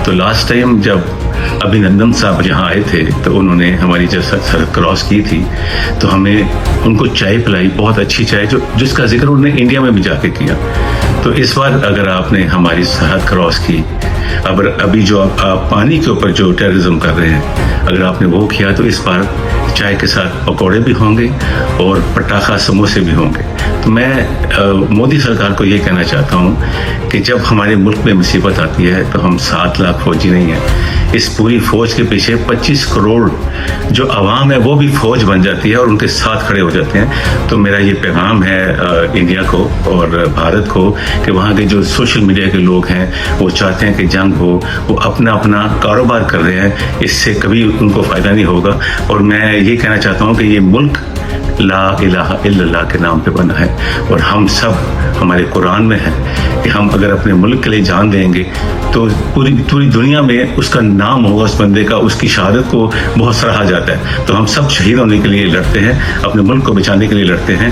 تو last time جب ابھینندن صاحب یہاں آئے تھے تو انہوں نے ہماری جب سرحد کراس کی تھی تو ہمیں ان کو چائے پلائی، بہت اچھی چائے جس کا ذکر انہوں نے انڈیا میں بھی جا کے کیا. تو اس بار اگر آپ نے ہماری سرحد کراس کی، ابھی جو آپ پانی کے اوپر جو ٹیررزم کر رہے ہیں، اگر آپ نے وہ کیا تو اس بار چائے کے ساتھ پکوڑے بھی ہوں گے اور پٹاخہ سموسے بھی ہوں گے. تو میں مودی سرکار کو یہ کہنا چاہتا ہوں کہ جب ہمارے ملک میں مصیبت آتی ہے تو ہم 7 لاکھ فوجی نہیں ہیں. اس پوری فوج کے پیچھے 25 کروڑ جو عوام ہے وہ بھی فوج بن جاتی ہے اور ان کے ساتھ کھڑے ہو جاتے ہیں. تو میرا یہ پیغام ہے انڈیا کو اور بھارت کو کہ وہاں کے جو سوشل میڈیا کے لوگ ہیں وہ چاہتے ہیں کہ جنگ ہو، وہ اپنا کاروبار کر رہے ہیں، اس سے کبھی ان کو فائدہ نہیں ہوگا. اور میں یہ کہنا چاہتا ہوں کہ یہ ملک لا الہ الا اللہ کے نام پہ بنا ہے اور ہم سب ہمارے قرآن میں ہے کہ ہم اگر اپنے ملک کے لیے جان دیں گے تو پوری دنیا میں اس کا نام ہوگا، اس بندے کا، اس کی شہادت کو بہت سراہا جاتا ہے. تو ہم سب شہید ہونے کے لیے لڑتے ہیں، اپنے ملک کو بچانے کے لیے لڑتے ہیں.